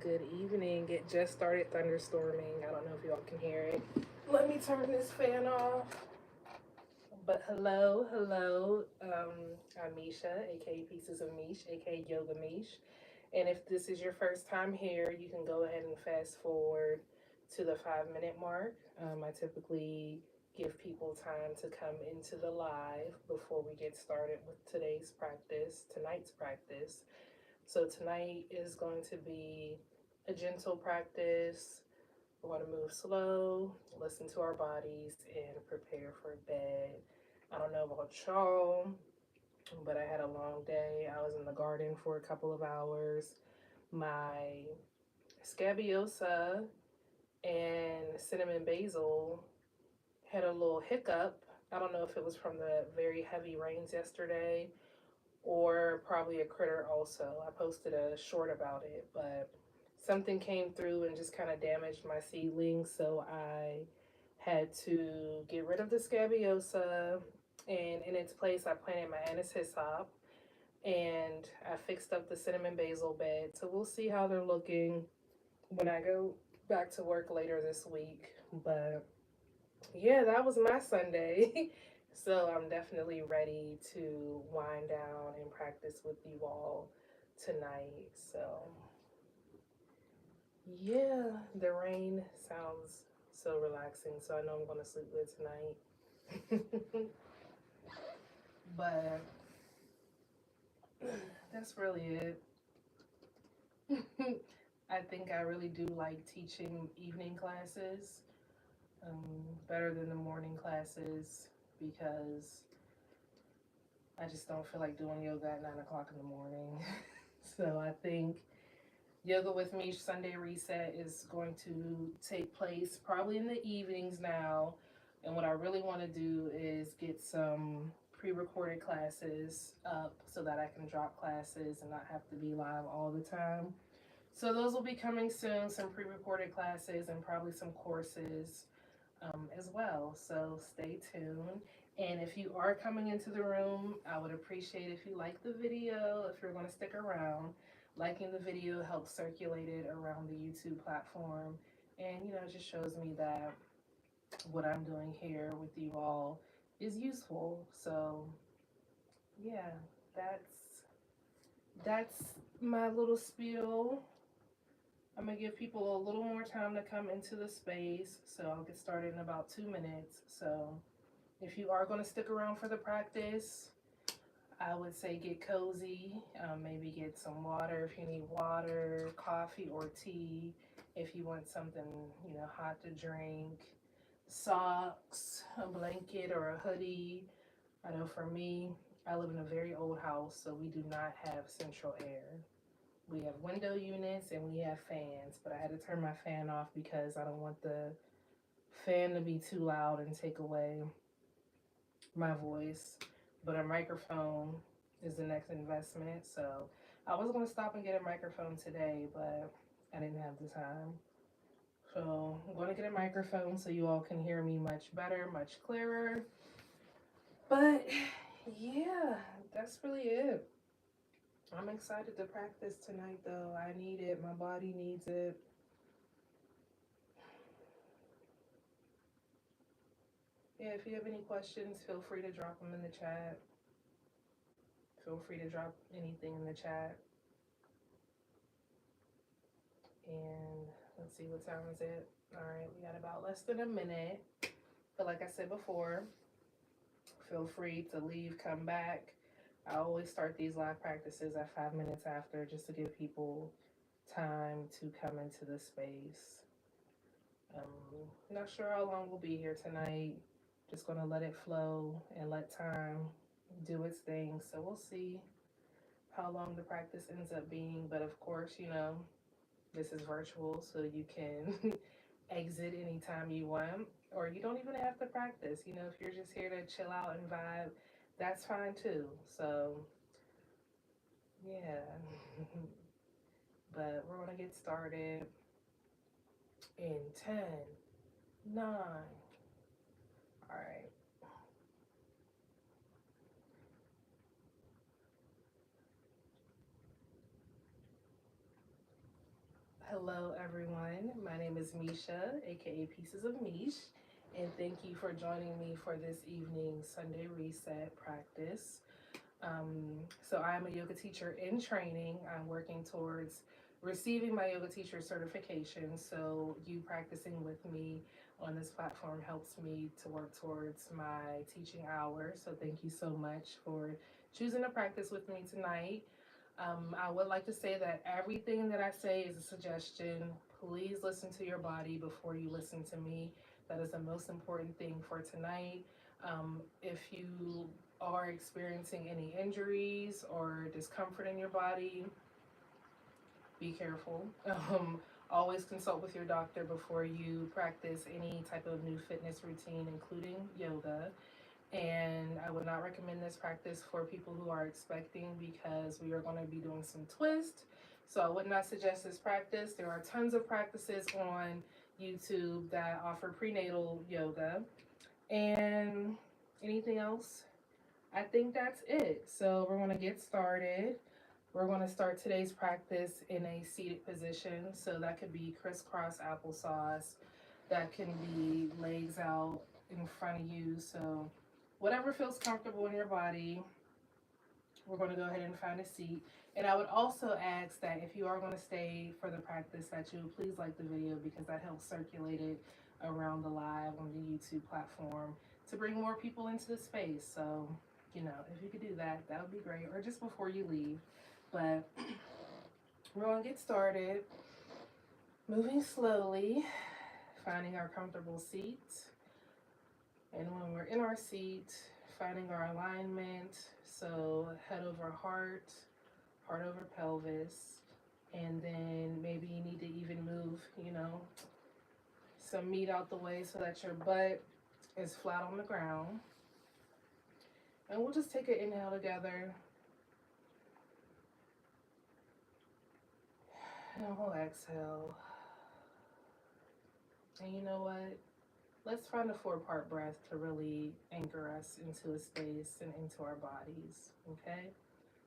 Good evening. It just started thunderstorming. I don't know if y'all can hear it. Let me turn this fan off. But hello. I'm Misha, aka Pieces of Meesh, aka Yoga Meesh. And if this is your first time here, you can go ahead and fast forward to the 5 minute mark. I typically give people time to come into the live before we get started with tonight's practice. So tonight is going to be a gentle practice. We want to move slow, listen to our bodies, and prepare for bed. I don't know about y'all, but I had a long day. I was in the garden for a couple of hours. My scabiosa and cinnamon basil had a little hiccup. I don't know if it was from the very heavy rains yesterday or probably a critter also. I posted a short about it, but something came through and just kind of damaged my seedlings, so I had to get rid of the scabiosa, and in its place I planted my anise hyssop, and I fixed up the cinnamon basil bed. So we'll see how they're looking when I go back to work later this week. But yeah, that was my Sunday. So I'm definitely ready to wind down and practice with you all tonight. So yeah, the rain sounds so relaxing. So I know I'm going to sleep good tonight. But that's really it. I think I really do like teaching evening classes better than the morning classes because I just don't feel like doing yoga at 9 o'clock in the morning. So I think Yoga with Me Sunday Reset is going to take place probably in the evenings now. And what I really want to do is get some pre-recorded classes up so that I can drop classes and not have to be live all the time. So those will be coming soon, some pre-recorded classes and probably some courses as well. So stay tuned. And if you are coming into the room, I would appreciate if you like the video, if you're going to stick around. Liking the video helps circulate it around the YouTube platform. And, it just shows me that what I'm doing here with you all is useful. So, yeah, that's my little spiel. I'm going to give people a little more time to come into the space. So I'll get started in about 2 minutes. So if you are going to stick around for the practice, I would say get cozy, maybe get some water if you need water, coffee or tea if you want something, hot to drink, socks, a blanket or a hoodie. I know for me, I live in a very old house, so we do not have central air. We have window units and we have fans, but I had to turn my fan off because I don't want the fan to be too loud and take away my voice. But a microphone is the next investment. So I was going to stop and get a microphone today, but I didn't have the time. So I'm going to get a microphone so you all can hear me much better, much clearer. But yeah, that's really it. I'm excited to practice tonight though. I need it. My body needs it. Yeah, if you have any questions, feel free to drop them in the chat. Feel free to drop anything in the chat. And let's see, what time is it? All right, we got about less than a minute. But like I said before, feel free to leave, come back. I always start these live practices at 5 minutes after just to give people time to come into the space. Not sure how long we'll be here tonight. Just going to let it flow and let time do its thing. So we'll see how long the practice ends up being. But of course, this is virtual, so you can exit anytime you want, or you don't even have to practice. If you're just here to chill out and vibe, that's fine too. So, yeah. But we're going to get started in 10, 9. All right. Hello, everyone. My name is Meesha, aka Pieces of Meesh, and thank you for joining me for this evening Sunday reset practice. So, I'm a yoga teacher in training. I'm working towards receiving my yoga teacher certification. So, you practicing with me on this platform helps me to work towards my teaching hours. So, thank you so much for choosing to practice with me tonight. I would like to say that everything that I say is a suggestion. Please listen to your body before you listen to me. That is the most important thing for tonight. If you are experiencing any injuries or discomfort in your body, be careful. Always consult with your doctor before you practice any type of new fitness routine, including yoga. And I would not recommend this practice for people who are expecting because we are going to be doing some twist. So I would not suggest this practice. There are tons of practices on YouTube that offer prenatal yoga. And anything else? I think that's it. So we're going to get started. We're going to start today's practice in a seated position. So that could be crisscross applesauce. That can be legs out in front of you. So whatever feels comfortable in your body, we're going to go ahead and find a seat. And I would also ask that if you are going to stay for the practice, that you please like the video because that helps circulate it around the live on the YouTube platform to bring more people into the space. So, if you could do that, that would be great. Or just before you leave. But we're going to get started. Moving slowly, finding our comfortable seat. And when we're in our seat, finding our alignment, so head over heart, heart over pelvis, and then maybe you need to even move, some meat out the way so that your butt is flat on the ground. And we'll just take an inhale together. And we'll exhale. And you know what? Let's find a 4-part breath to really anchor us into a space and into our bodies, okay?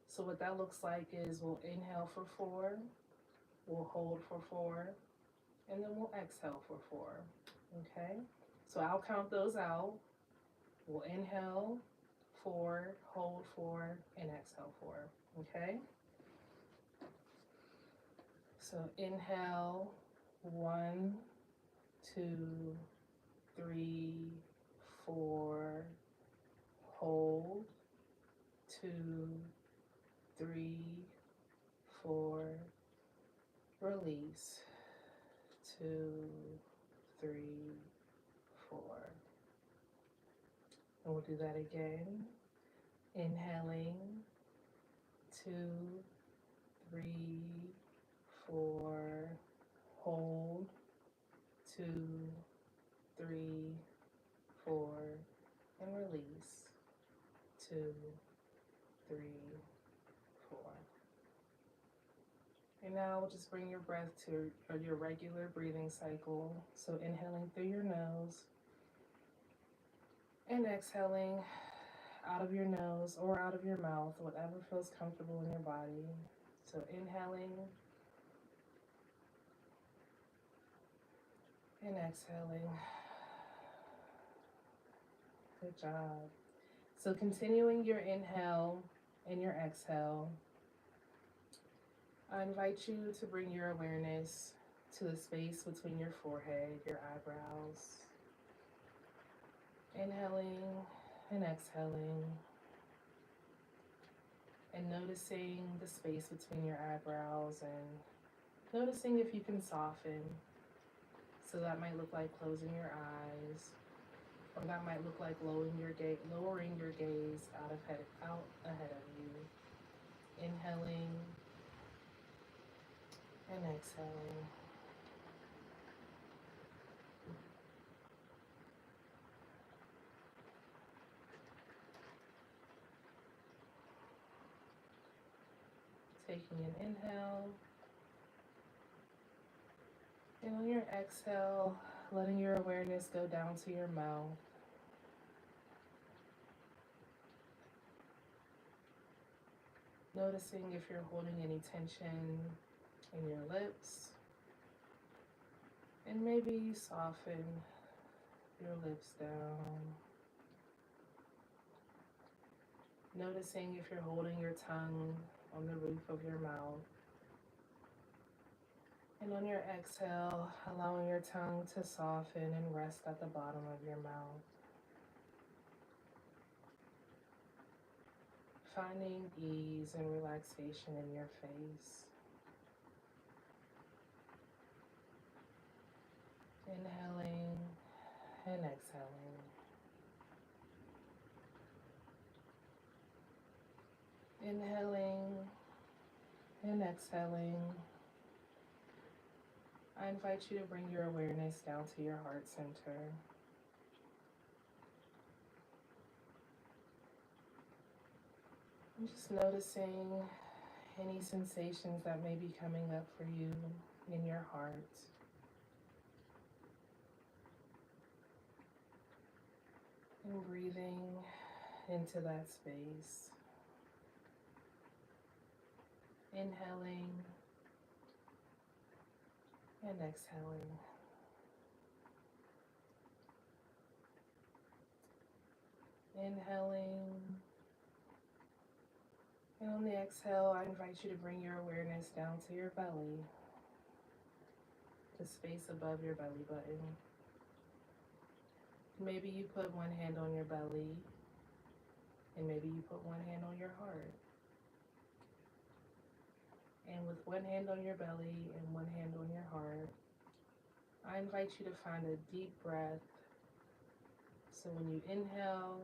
So what that looks like is we'll inhale for 4, we'll hold for 4, and then we'll exhale for 4, okay? So I'll count those out. We'll inhale 4, hold 4, and exhale 4, okay? So inhale, 1, 2, 3, 4, hold, 2, 3, 4, release, 2, 3, 4. And we'll do that again. Inhaling, 2, 3, 4, hold, 2, 3, 4, and release, 2, 3, 4. And now we'll just bring your breath to your regular breathing cycle. So inhaling through your nose and exhaling out of your nose or out of your mouth, whatever feels comfortable in your body. So inhaling and exhaling. Good job. So continuing your inhale and your exhale, I invite you to bring your awareness to the space between your forehead, your eyebrows. Inhaling and exhaling. And noticing the space between your eyebrows and noticing if you can soften. So that might look like closing your eyes, or that might look like lowering your gaze out ahead of you. Inhaling and exhaling. Taking an inhale, and on your exhale, letting your awareness go down to your mouth. Noticing if you're holding any tension in your lips And maybe you soften your lips down, noticing if you're holding your tongue on the roof of your mouth. And on your exhale, allowing your tongue to soften and rest at the bottom of your mouth. Finding ease and relaxation in your face. Inhaling and exhaling. Inhaling and exhaling. I invite you to bring your awareness down to your heart center. I'm just noticing any sensations that may be coming up for you in your heart. And breathing into that space. Inhaling and exhaling. Inhaling. And on the exhale, I invite you to bring your awareness down to your belly, the space above your belly button. Maybe you put one hand on your belly, and maybe you put one hand on your heart. And with one hand on your belly and one hand on your heart, I invite you to find a deep breath. So when you inhale,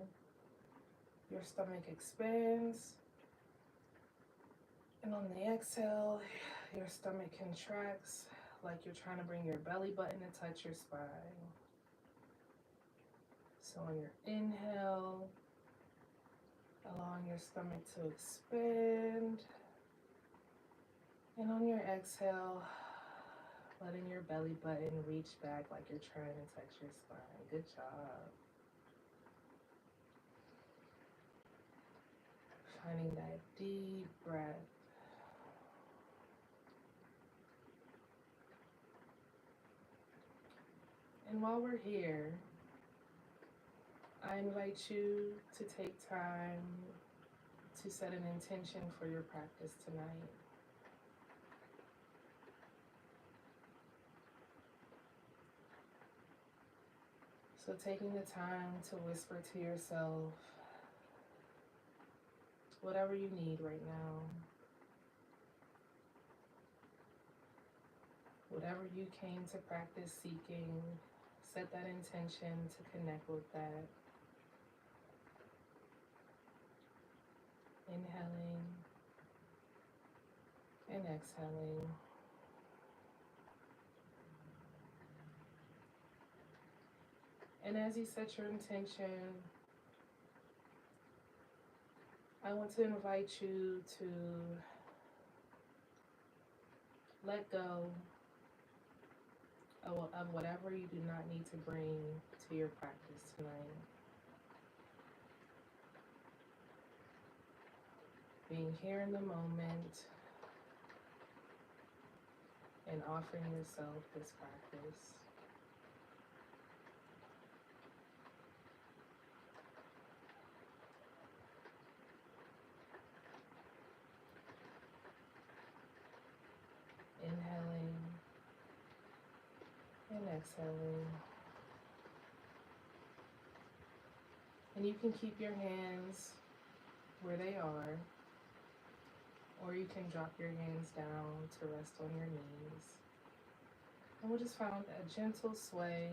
your stomach expands. And on the exhale, your stomach contracts like you're trying to bring your belly button to touch your spine. So on your inhale, allowing your stomach to expand. And on your exhale, letting your belly button reach back like you're trying to touch your spine. Good job. Finding that deep breath. And while we're here, I invite you to take time to set an intention for your practice tonight. So taking the time to whisper to yourself whatever you need right now. Whatever you came to practice seeking, set that intention to connect with that. Inhaling and exhaling. And as you set your intention, I want to invite you to let go of whatever you do not need to bring to your practice tonight. Being here in the moment and offering yourself this practice. Inhaling and exhaling. And you can keep your hands where they are, or you can drop your hands down to rest on your knees. And we'll just find a gentle sway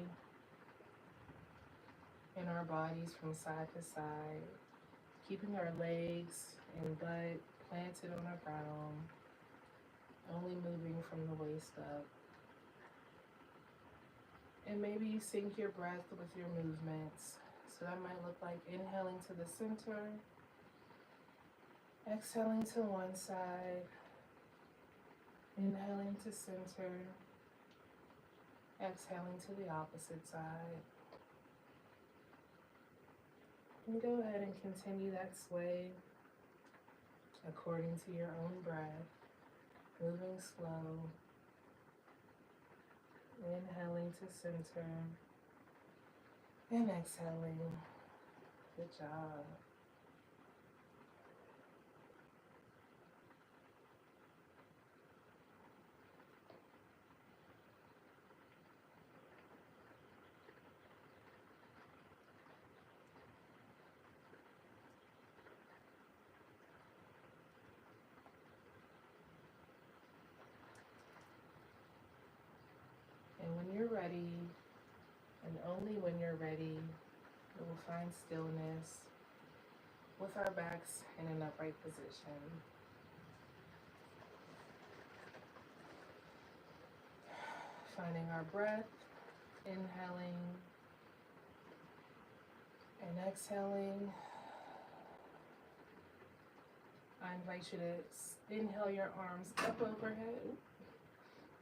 in our bodies from side to side, keeping our legs and butt planted on the ground, only moving from the waist up. And maybe you sync your breath with your movements. So that might look like inhaling to the center, exhaling to one side, inhaling to center, exhaling to the opposite side. And go ahead and continue that sway according to your own breath, moving slow, inhaling to center. And exhaling. Good job. And when you're ready, and only when you're ready, we will find stillness with our backs in an upright position. Finding our breath, inhaling and exhaling. I invite you to inhale your arms up overhead.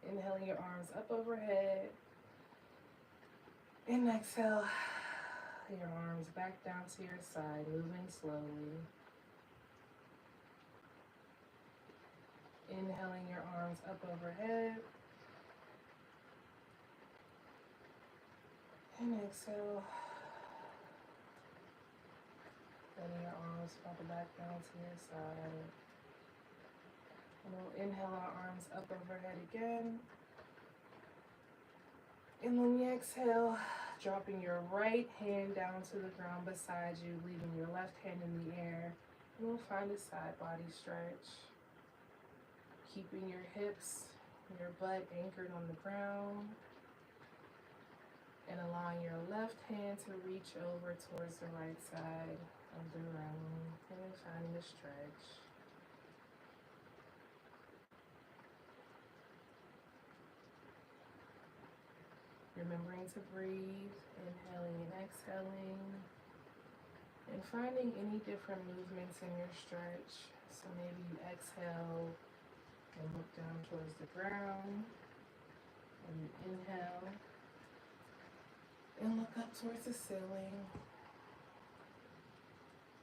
Inhaling your arms up overhead. And exhale your arms back down to your side, moving slowly. Inhaling your arms up overhead. And exhale. Letting your arms fall back down to your side. And we'll inhale our arms up overhead again. And when you exhale, dropping your right hand down to the ground beside you, leaving your left hand in the air. And we'll find a side body stretch. Keeping your hips, your butt anchored on the ground. And allowing your left hand to reach over towards the right side of the room. And finding a stretch. Remembering to breathe, inhaling and exhaling, and finding any different movements in your stretch. So maybe you exhale and look down towards the ground, and you inhale and look up towards the ceiling.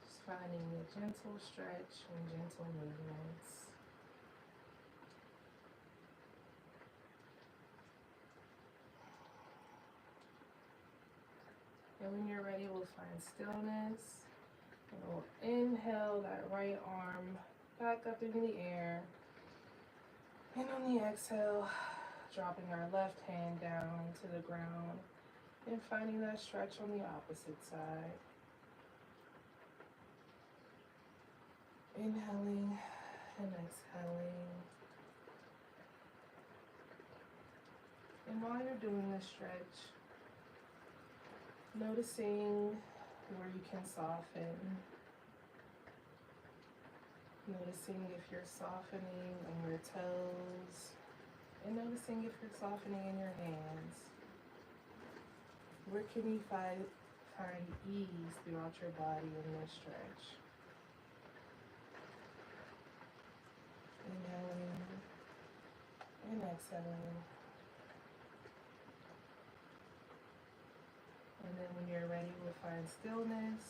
Just finding a gentle stretch and gentle movements. And when you're ready, we'll find stillness. And we'll inhale that right arm back up in the air. And on the exhale, dropping our left hand down to the ground and finding that stretch on the opposite side. Inhaling and exhaling. And while you're doing this stretch, noticing where you can soften. Noticing if you're softening in your toes. And noticing if you're softening in your hands. Where can you find ease throughout your body in this stretch? Inhaling and exhaling. And then when you're ready, we'll find stillness.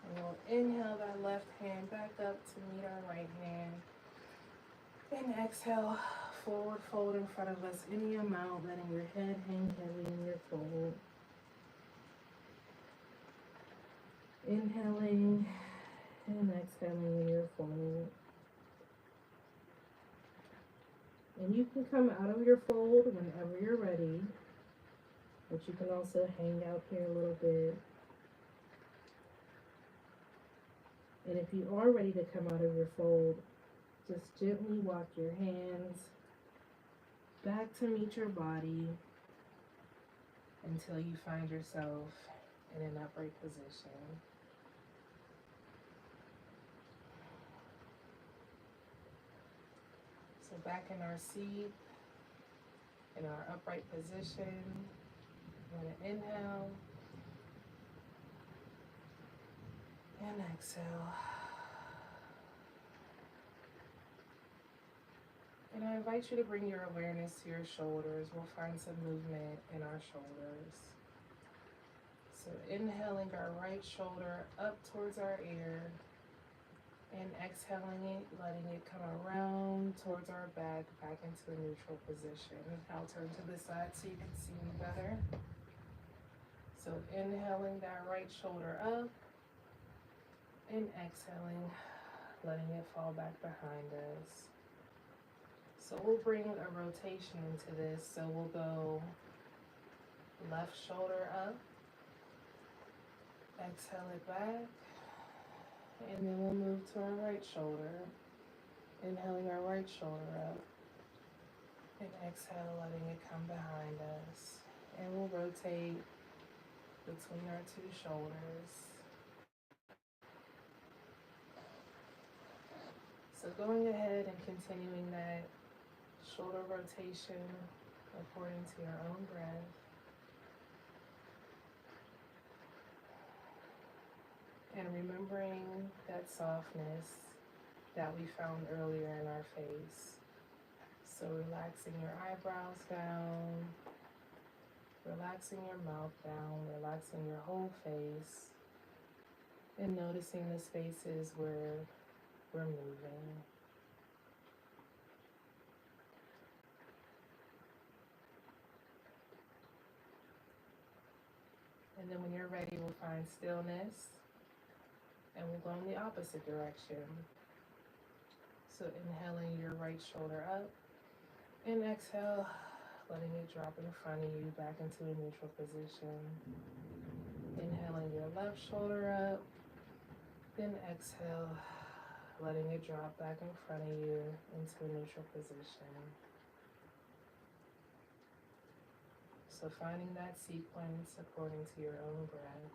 And we'll inhale that left hand back up to meet our right hand. And exhale, forward fold in front of us any amount, letting your head hang heavy in your fold. Inhaling and exhaling in your fold. And you can come out of your fold whenever you're ready. But you can also hang out here a little bit. And if you are ready to come out of your fold, just gently walk your hands back to meet your body until you find yourself in an upright position. So back in our seat, in our upright position. I'm going to inhale and exhale. And I invite you to bring your awareness to your shoulders. We'll find some movement in our shoulders. So inhaling our right shoulder up towards our ear. And exhaling it, letting it come around towards our back, back into a neutral position. I'll turn to the side so you can see me better. So inhaling that right shoulder up, and exhaling, letting it fall back behind us. So we'll bring a rotation into this. So we'll go left shoulder up, exhale it back, and then we'll move to our right shoulder, inhaling our right shoulder up, and exhale, letting it come behind us. And we'll rotate between our two shoulders. So going ahead and continuing that shoulder rotation according to your own breath. And remembering that softness that we found earlier in our face. So relaxing your eyebrows down, relaxing your mouth down, relaxing your whole face, and noticing the spaces where we're moving. And then when you're ready, we'll find stillness, and we'll go in the opposite direction. So inhaling your right shoulder up, and exhale, letting it drop in front of you back into a neutral position. Inhaling your left shoulder up, then exhale, letting it drop back in front of you into a neutral position. So finding that sequence according to your own breath.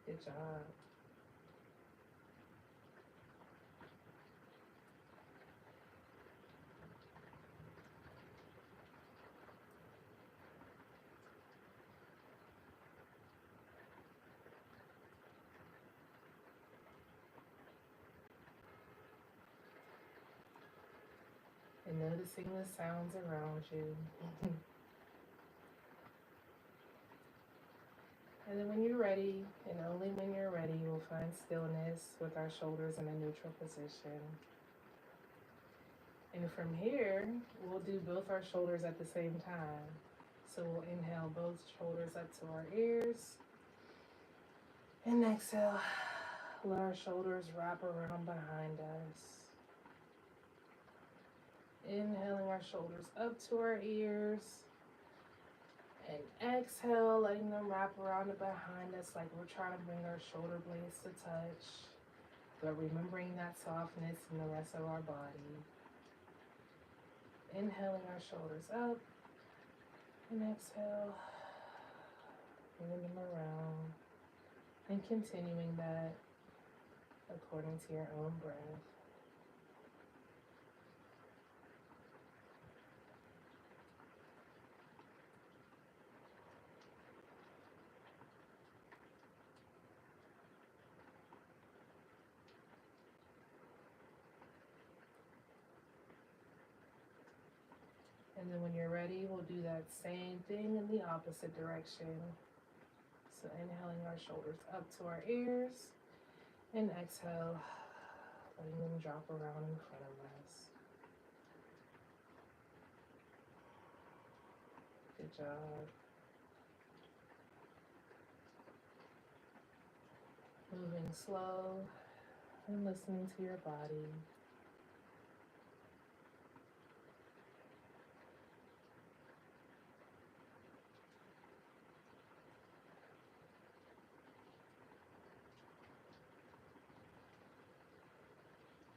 Good job. And noticing the sounds around you. And then when you're ready, and only when you're ready, we'll find stillness with our shoulders in a neutral position. And from here, we'll do both our shoulders at the same time. So we'll inhale both shoulders up to our ears. And exhale, let our shoulders wrap around behind us. Inhaling our shoulders up to our ears. And exhale, letting them wrap around and behind us like we're trying to bring our shoulder blades to touch. But remembering that softness in the rest of our body. Inhaling our shoulders up. And exhale, bringing them around. And continuing that according to your own breath. And then when you're ready, we'll do that same thing in the opposite direction. So inhaling our shoulders up to our ears, and exhale, letting them drop around in front of us. Good job. Moving slow and listening to your body.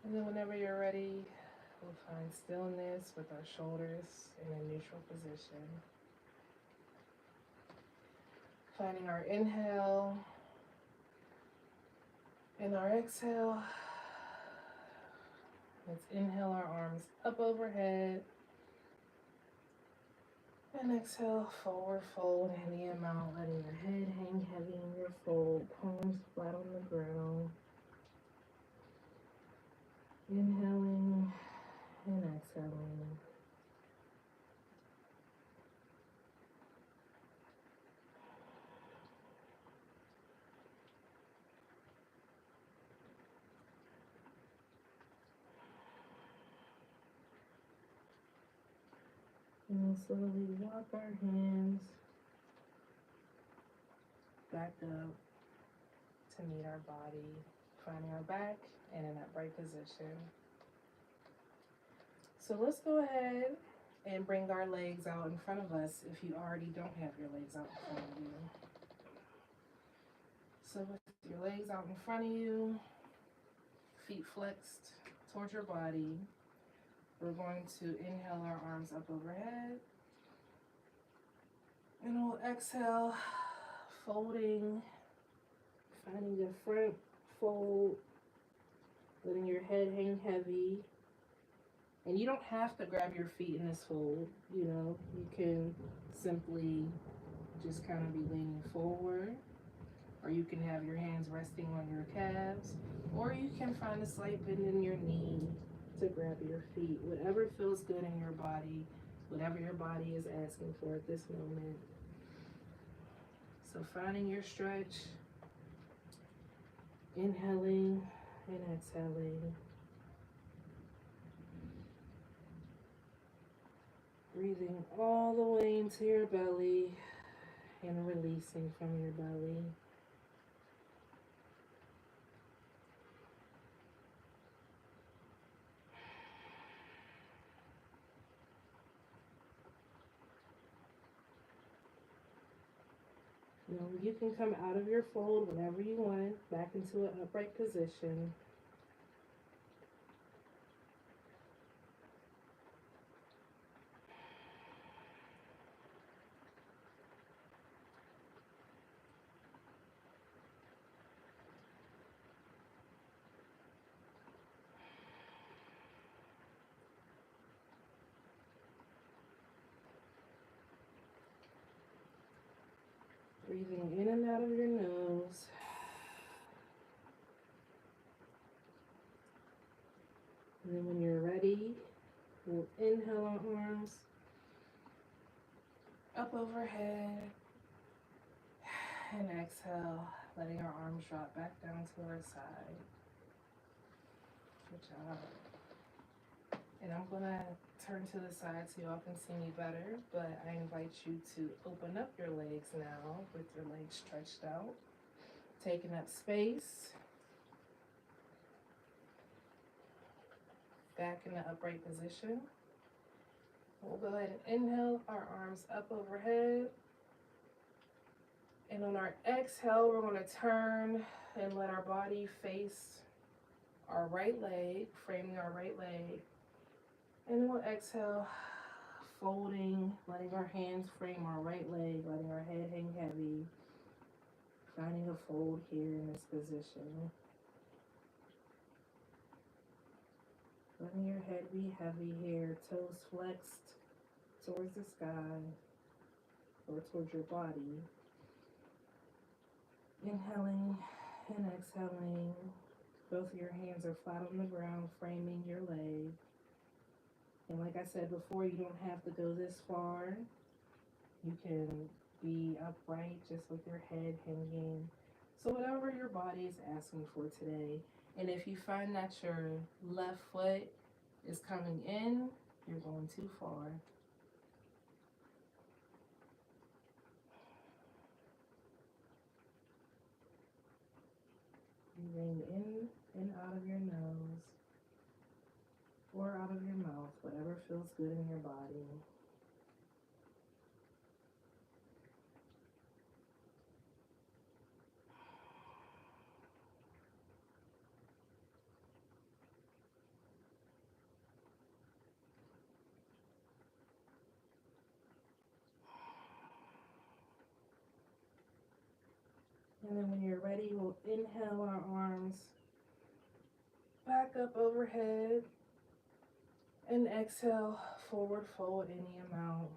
And then whenever you're ready, we'll find stillness with our shoulders in a neutral position. Finding our inhale and our exhale. Let's inhale our arms up overhead. And exhale, forward fold, handing them out, letting your head hang heavy in your fold, palms flat on the ground. Inhaling and exhaling. And then slowly walk our hands back up to meet our body, finding our back in an upright position. So let's go ahead and bring our legs out in front of us if you already don't have your legs out in front of you. So with your legs out in front of you, feet flexed towards your body, we're going to inhale our arms up overhead. And we'll exhale, folding, finding the front fold, letting your head hang heavy. And you don't have to grab your feet in this fold, you can simply just kind of be leaning forward, or you can have your hands resting on your calves, or you can find a slight bend in your knee to grab your feet, whatever feels good in your body, whatever your body is asking for at this moment. So finding your stretch, inhaling and exhaling. Breathing all the way into your belly and releasing from your belly. You can come out of your fold whenever you want, back into an upright position. Breathing in and out of your nose. And then when you're ready, we'll inhale our arms up overhead and exhale, letting our arms drop back down to our side. Good job. And I'm gonna turn to the side so y'all can see me better, but I invite you to open up your legs now with your legs stretched out, taking up space. Back in the upright position. We'll go ahead and inhale our arms up overhead. And on our exhale, we're going to turn and let our body face our right leg, framing our right leg. And then we'll exhale, folding, letting our hands frame our right leg, letting our head hang heavy, finding a fold here in this position. Letting your head be heavy here, toes flexed towards the sky or towards your body. Inhaling and exhaling. Both of your hands are flat on the ground, framing your leg. And like I said before, you don't have to go this far. You can be upright just with your head hanging. So whatever your body is asking for today. And if you find that your left foot is coming in, you're going too far. Breathing in and out of your nose or out of your mouth, whatever feels good in your body. And then when you're ready, we'll inhale our arms back up overhead and exhale, forward fold any amount.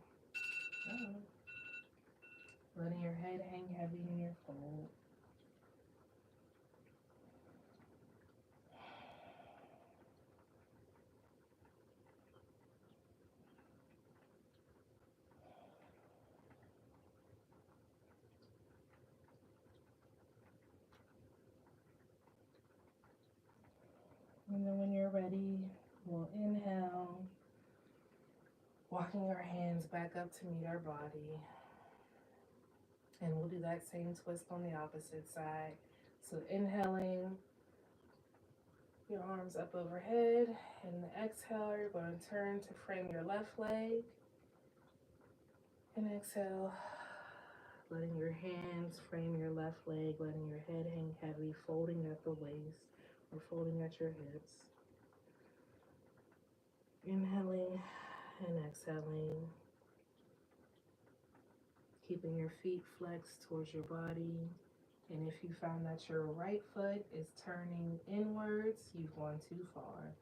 Letting your head hang heavy in your fold. And then when you're ready, we'll inhale Walking our hands back up to meet our body. And we'll do that same twist on the opposite side. So inhaling, your arms up overhead. And the exhale, you're going to turn to frame your left leg. And exhale, letting your hands frame your left leg, letting your head hang heavy, folding at the waist or folding at your hips. Inhaling and exhaling. Keeping your feet flexed towards your body. And if you find that your right foot is turning inwards, you've gone too far.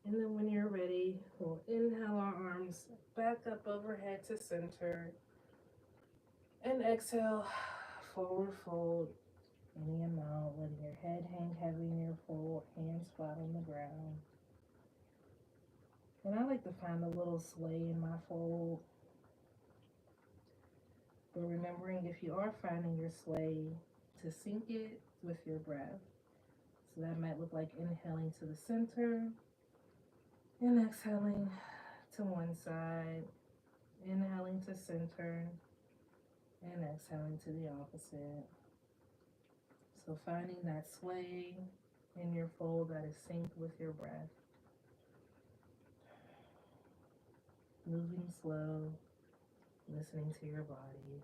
And then when you're ready, we'll inhale our arms back up overhead to center. And exhale, forward fold any amount, letting your head hang heavy in your fold, hands flat on the ground. And I like to find a little sway in my fold. But remembering if you are finding your sway, to sync it with your breath. So that might look like inhaling to the center and exhaling to one side, inhaling to center and exhaling to the opposite. So finding that sway in your fold that is synced with your breath. Moving slow, listening to your body.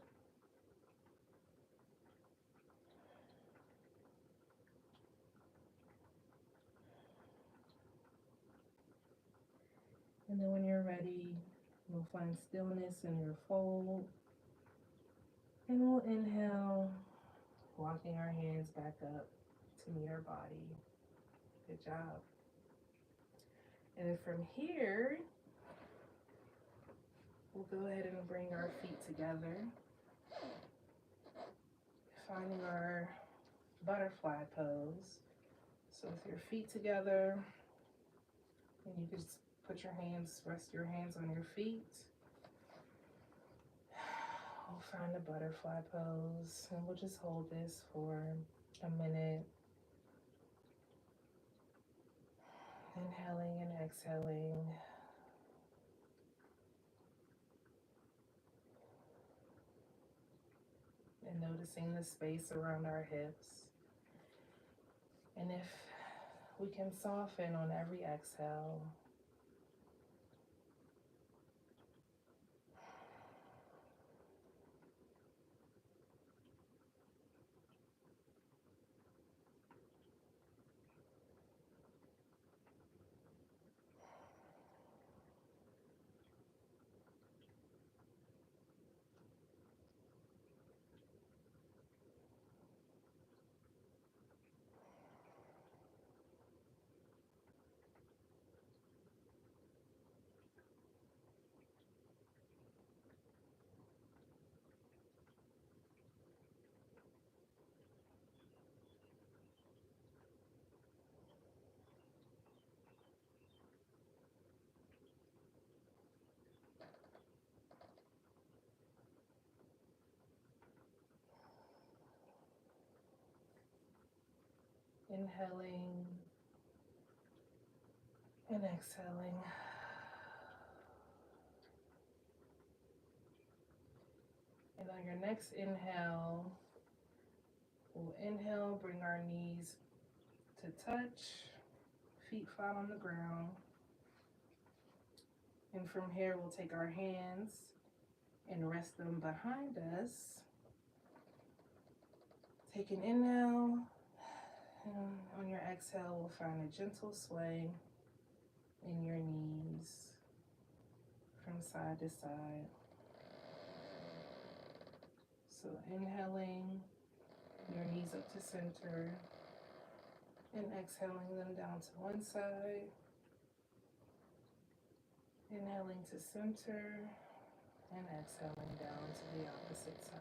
And then when you're ready, you'll find stillness in your fold. And we'll inhale, walking our hands back up to meet our body. Good job. And then from here, we'll go ahead and bring our feet together, finding our butterfly pose. So with your feet together, and you can just put your hands, rest your hands on your feet. We'll find a butterfly pose, and we'll just hold this for a minute. Inhaling and exhaling. And noticing the space around our hips. And if we can soften on every exhale. Inhaling and exhaling. And on your next inhale, we'll inhale, bring our knees to touch, feet flat on the ground. And from here, we'll take our hands and rest them behind us. Take an inhale, and on your exhale, we'll find a gentle sway in your knees from side to side. So inhaling, your knees up to center. And exhaling them down to one side. Inhaling to center and exhaling down to the opposite side.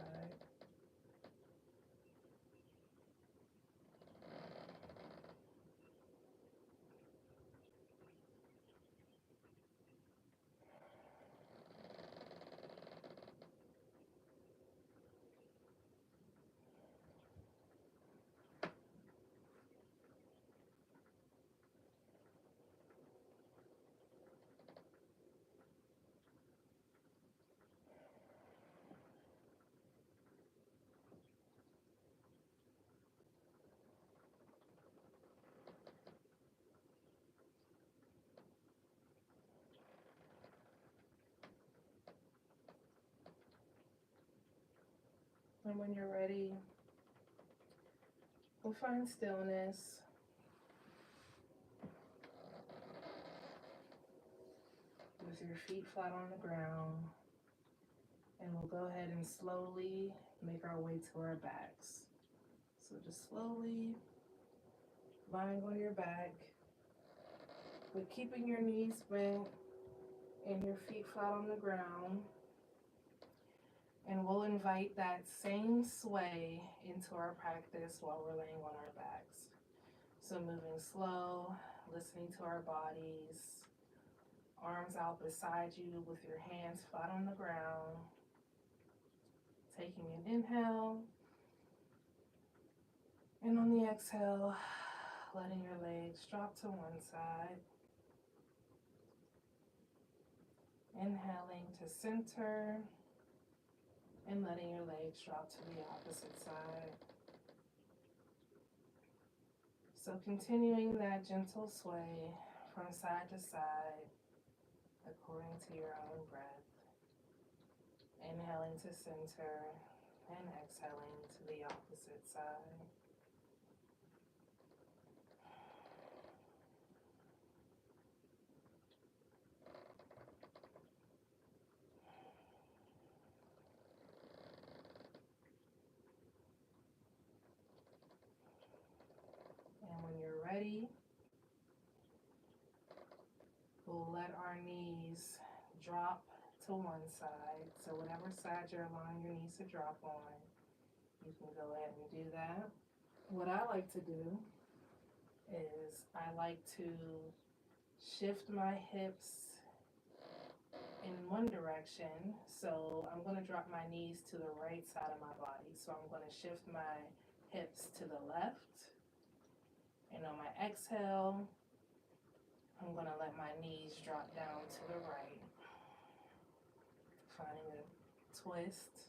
And when you're ready, we'll find stillness. With your feet flat on the ground. And we'll go ahead and slowly make our way to our backs. So just slowly lying on your back, but keeping your knees bent and your feet flat on the ground. And we'll invite that same sway into our practice while we're laying on our backs. So moving slow, listening to our bodies, arms out beside you with your hands flat on the ground. Taking an inhale. And on the exhale, letting your legs drop to one side. Inhaling to center and letting your legs drop to the opposite side. So continuing that gentle sway from side to side according to your own breath. Inhaling to center and exhaling to the opposite side. And when you're ready, we'll let our knees drop to one side. So whatever side you're allowing your knees to drop on, you can go ahead and do that. What I like to do is I like to shift my hips in one direction. So I'm going to drop my knees to the right side of my body. So I'm going to shift my hips to the left. And on my exhale, I'm going to let my knees drop down to the right. Finding a twist.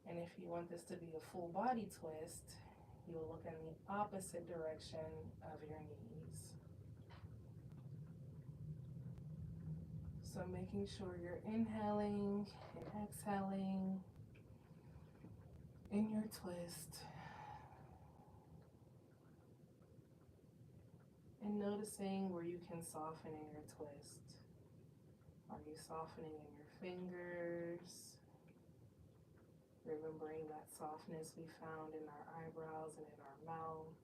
And if you want this to be a full body twist, you'll look in the opposite direction of your knees. So making sure you're inhaling and exhaling in your twist. And noticing where you can soften in your twist. Are you softening in your fingers? Remembering that softness we found in our eyebrows and in our mouth.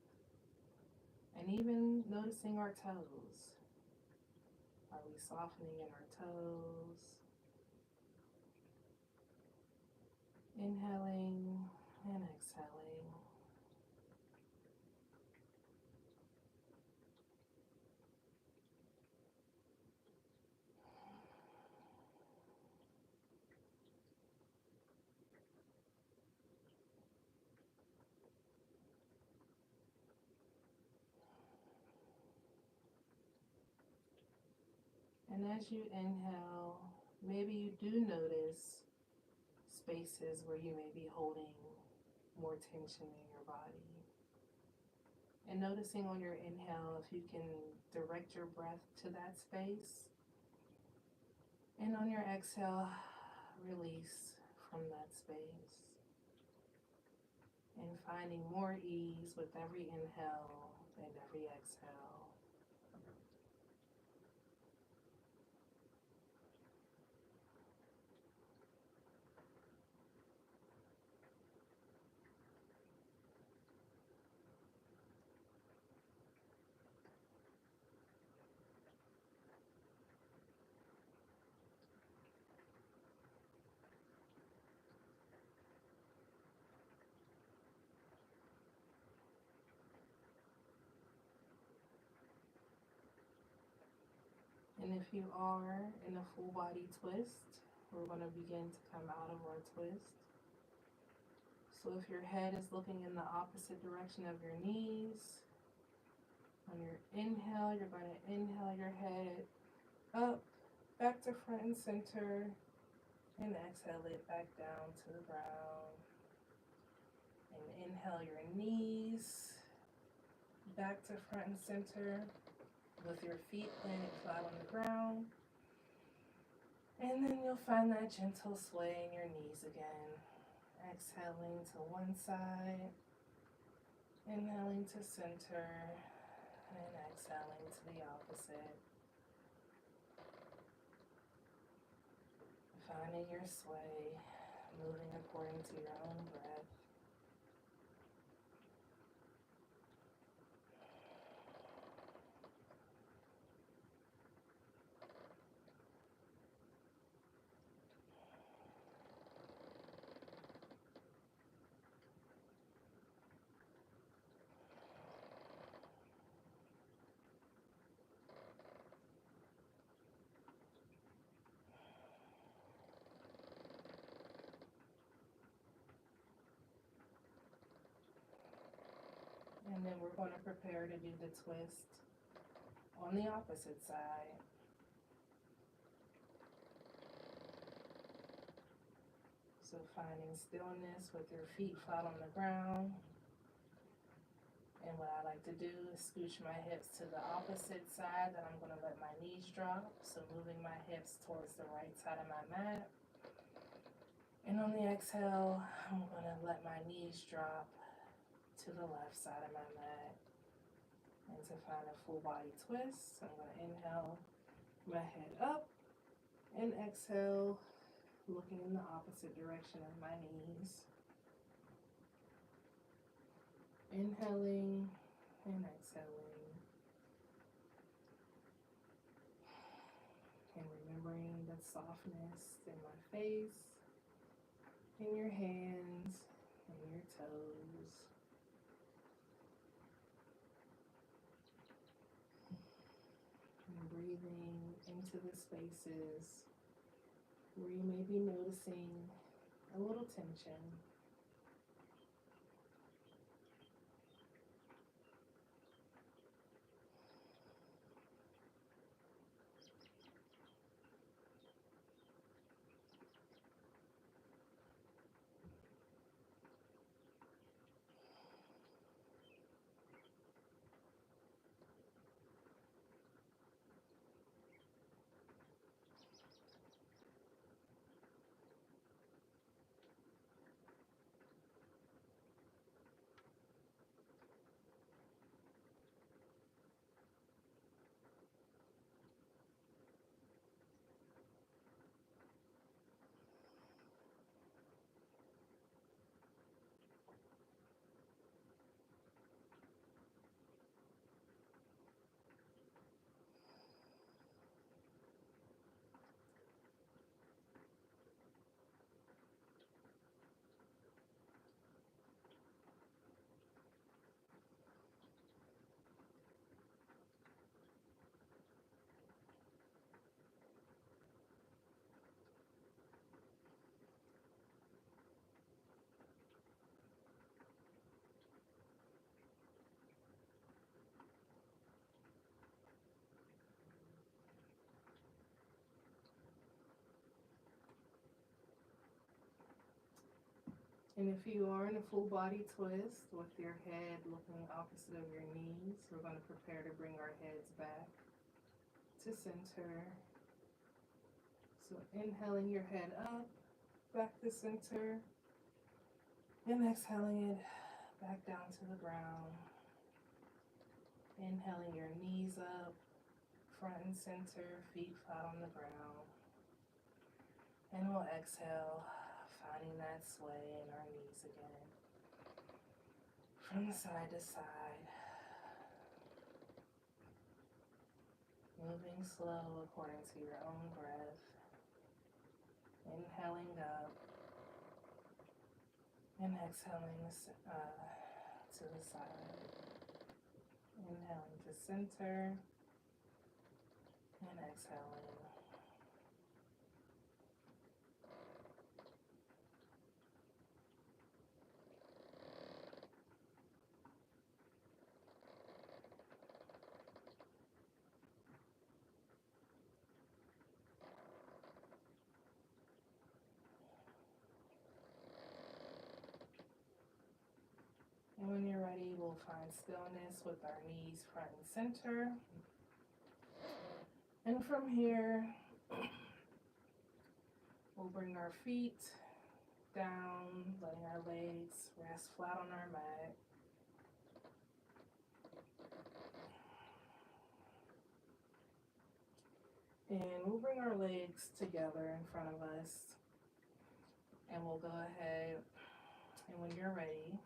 And even noticing our toes. Are we softening in our toes? Inhaling and exhaling. And as you inhale, maybe you do notice spaces where you may be holding more tension in your body. And noticing on your inhale if you can direct your breath to that space. And on your exhale, release from that space. And finding more ease with every inhale and every exhale. if you are in a full body twist, we're going to begin to come out of our twist. So if your head is looking in the opposite direction of your knees, on your inhale, you're going to inhale your head up, back to front and center, and exhale it back down to the ground. And inhale your knees back to front and center with your feet planted flat on the ground. And then you'll find that gentle sway in your knees again. Exhaling to one side, inhaling to center, and exhaling to the opposite. Finding your sway, moving according to your own breath. And then we're going to prepare to do the twist on the opposite side. So finding stillness with your feet flat on the ground. And what I like to do is scooch my hips to the opposite side that I'm going to let my knees drop. So moving my hips towards the right side of my mat. And on the exhale, I'm going to let my knees drop to the left side of my mat. And to find a full body twist, I'm going to inhale my head up and exhale, looking in the opposite direction of my knees. Inhaling and exhaling. And remembering the softness in my face, in your hands, and your toes. And breathing into the spaces where you may be noticing a little tension. And if you are in a full body twist with your head looking opposite of your knees, we're going to prepare to bring our heads back to center. So inhaling your head up, back to center, and exhaling it back down to the ground. Inhaling your knees up, front and center, feet flat on the ground. And we'll exhale, finding that sway in our knees again. From side to side. Moving slow according to your own breath. Inhaling up. And exhaling to the side. Inhaling to center. And exhaling. And when you're ready, we'll find stillness with our knees front and center. And from here, we'll bring our feet down, letting our legs rest flat on our mat. And we'll bring our legs together in front of us. And we'll go ahead, and when you're ready,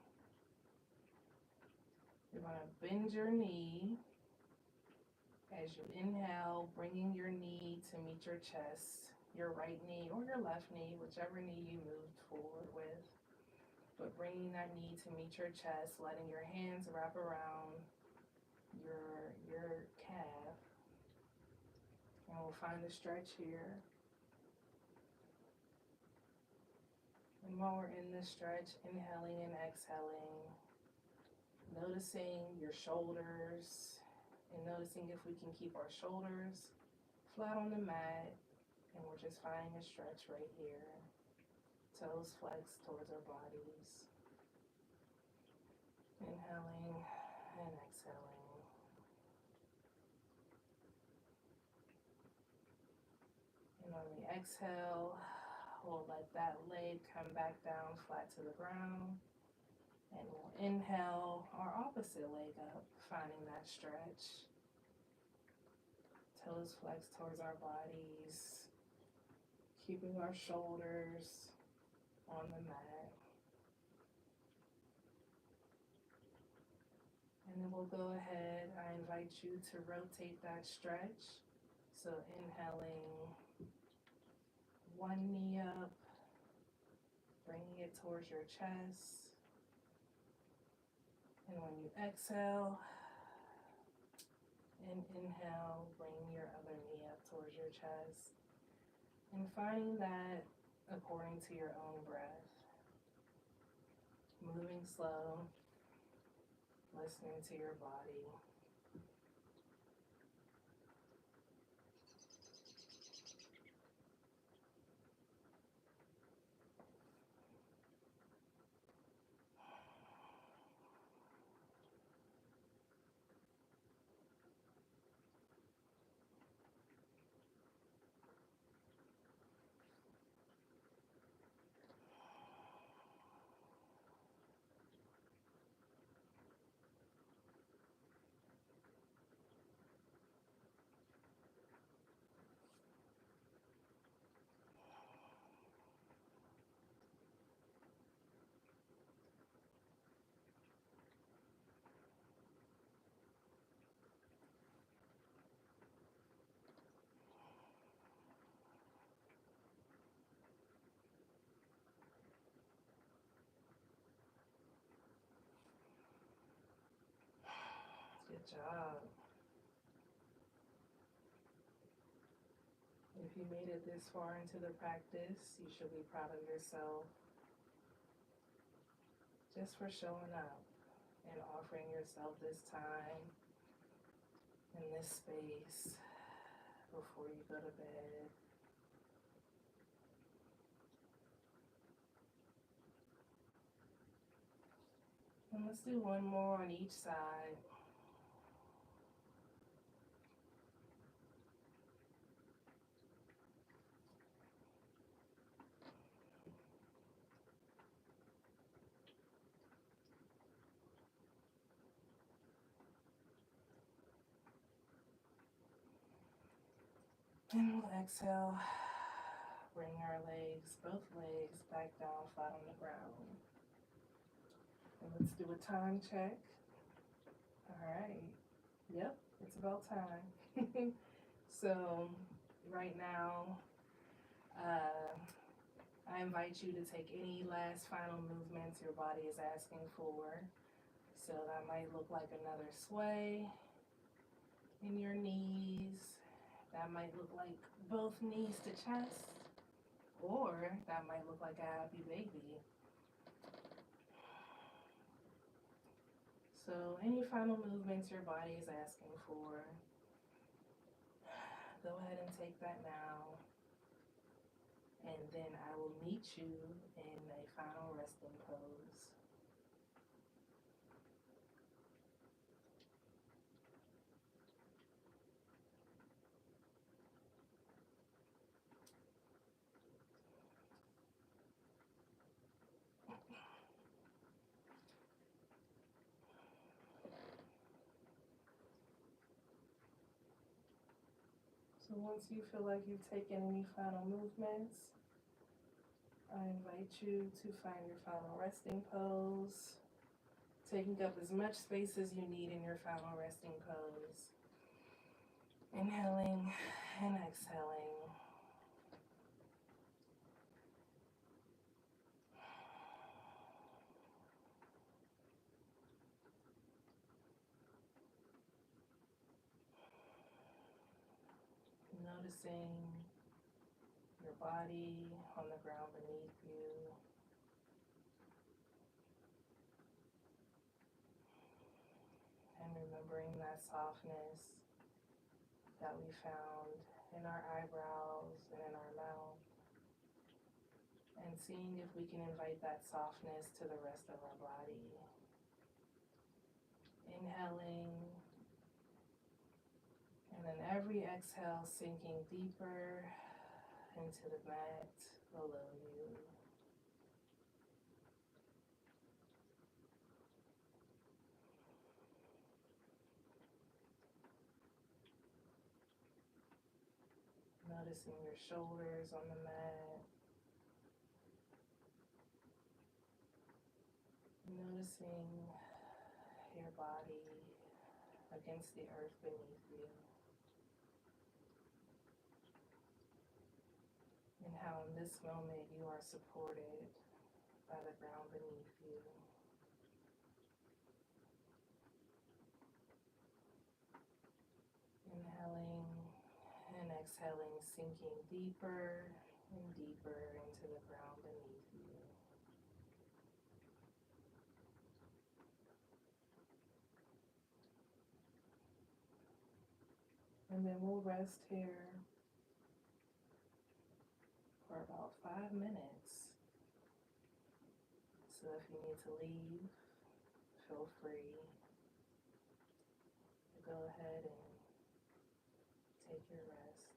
you're going to bend your knee as you inhale, bringing your knee to meet your chest, your right knee or your left knee, whichever knee you moved forward with. But bringing that knee to meet your chest, letting your hands wrap around your calf. And we'll find a stretch here. And while we're in this stretch, inhaling and exhaling, noticing your shoulders and noticing if we can keep our shoulders flat on the mat. And we're just finding a stretch right here. Toes flexed towards our bodies. Inhaling and exhaling. And on the exhale, we'll let that leg come back down flat to the ground. And we'll inhale our opposite leg up, finding that stretch. Toes flexed towards our bodies, keeping our shoulders on the mat. And then we'll go ahead, I invite you to rotate that stretch. So inhaling one knee up, bringing it towards your chest. And when you exhale and inhale, bring your other knee up towards your chest. And finding that according to your own breath. Moving slow, listening to your body. Good job. If you made it this far into the practice, you should be proud of yourself just for showing up and offering yourself this time in this space before you go to bed. And let's do one more on each side. And we'll exhale, bring our legs, both legs, back down flat on the ground. And let's do a time check. All right. Yep, it's about time. So right now, I invite you to take any last final movements your body is asking for. So that might look like another sway in your knees. That might look like both knees to chest, or that might look like a happy baby. So any final movements your body is asking for, go ahead and take that now. And then I will meet you in a final resting pose. So once you feel like you've taken any final movements, I invite you to find your final resting pose, taking up as much space as you need in your final resting pose. Inhaling and exhaling. Noticing your body on the ground beneath you. And remembering that softness that we found in our eyebrows and in our mouth. And seeing if we can invite that softness to the rest of our body. Inhaling, and then every exhale sinking deeper into the mat below you. Noticing your shoulders on the mat. Noticing your body against the earth beneath you. And how in this moment you are supported by the ground beneath you. Inhaling and exhaling, sinking deeper and deeper into the ground beneath you. And then we'll rest here for about 5 minutes. So if you need to leave, feel free to go ahead and take your rest.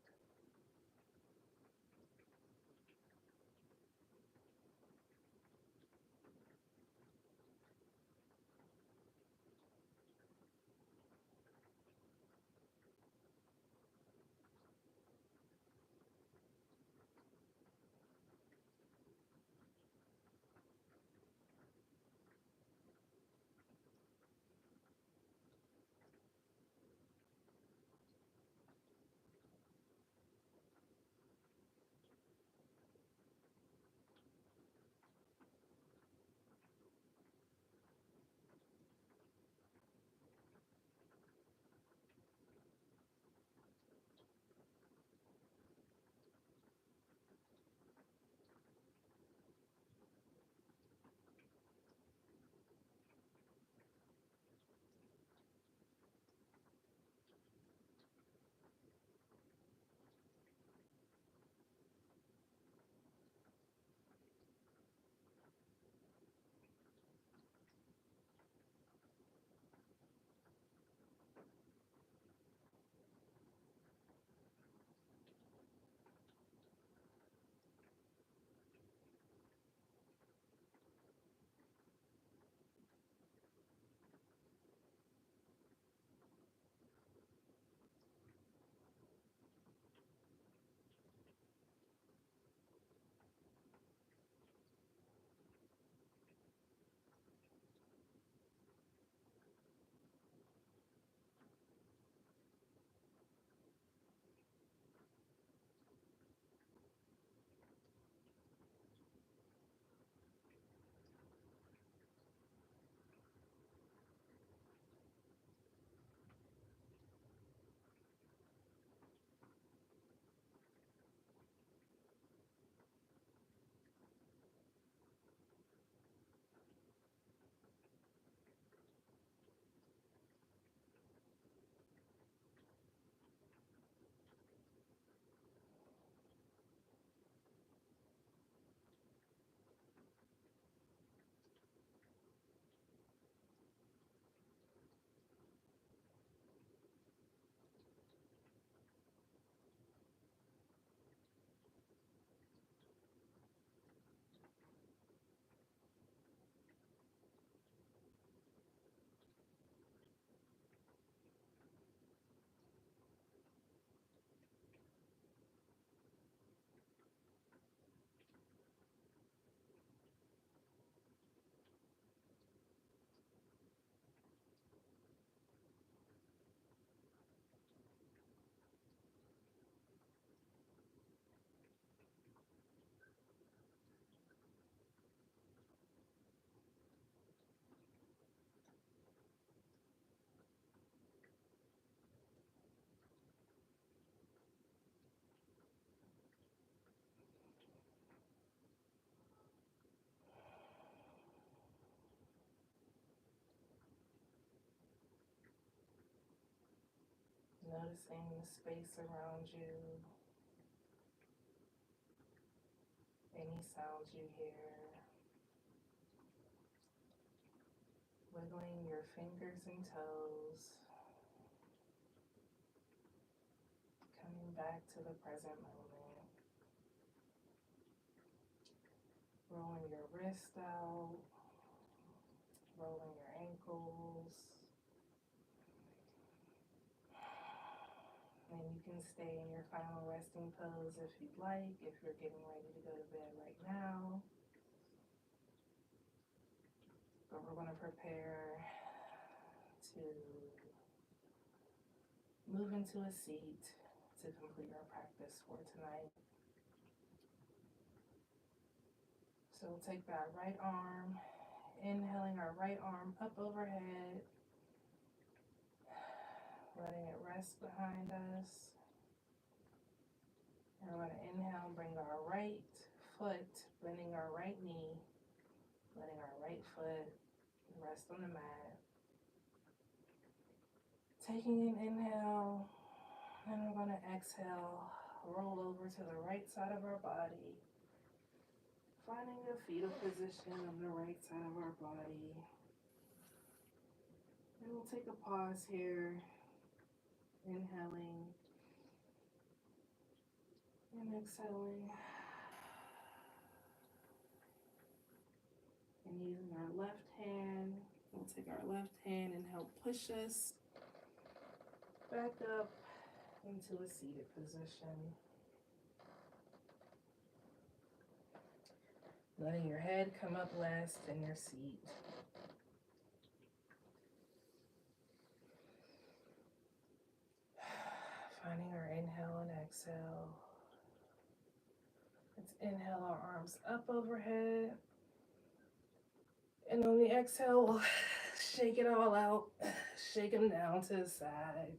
noticing the space around you, any sounds you hear, wiggling your fingers and toes, coming back to the present moment, rolling your wrist out, rolling your ankles. And you can stay in your final resting pose if you'd like, if you're getting ready to go to bed right now. But we're going to prepare to move into a seat to complete our practice for tonight. So we'll take that right arm, inhaling our right arm up overhead, letting it rest behind us. And we're going to inhale, bring our right foot, bending our right knee, letting our right foot rest on the mat. Taking an inhale, and we're going to exhale, roll over to the right side of our body, finding the fetal position of the right side of our body. And we'll take a pause here, inhaling and exhaling. And using our left hand, we'll take our left hand and help push us back up into a seated position. Letting your head come up last in your seat. Finding our inhale and exhale. Let's inhale our arms up overhead. And on the exhale, we'll shake it all out. Shake them down to the side.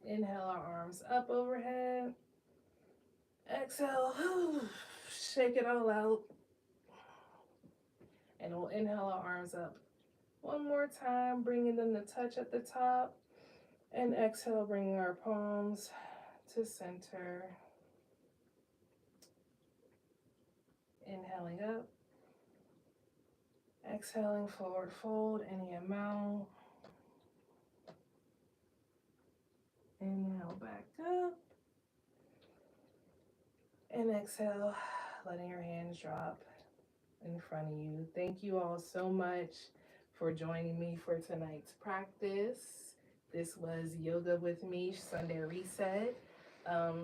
Inhale our arms up overhead. Exhale, shake it all out. And we'll inhale our arms up one more time, bringing them to touch at the top. And exhale, bringing our palms to center. Inhaling up. Exhaling, forward fold any amount. Inhale back up. And exhale, letting your hands drop in front of you. Thank you all so much for joining me for tonight's practice. This was Yoga with Meesh Sunday Reset.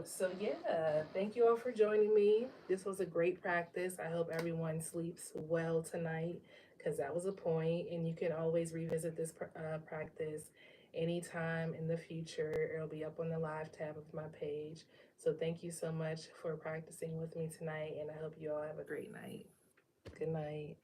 So yeah, thank you all for joining me. This was a great practice. I hope everyone sleeps well tonight, because that was a point, and you can always revisit this practice anytime in the future. It'll be up on the live tab of my page. So thank you so much for practicing with me tonight, and I hope you all have a great night. Good night.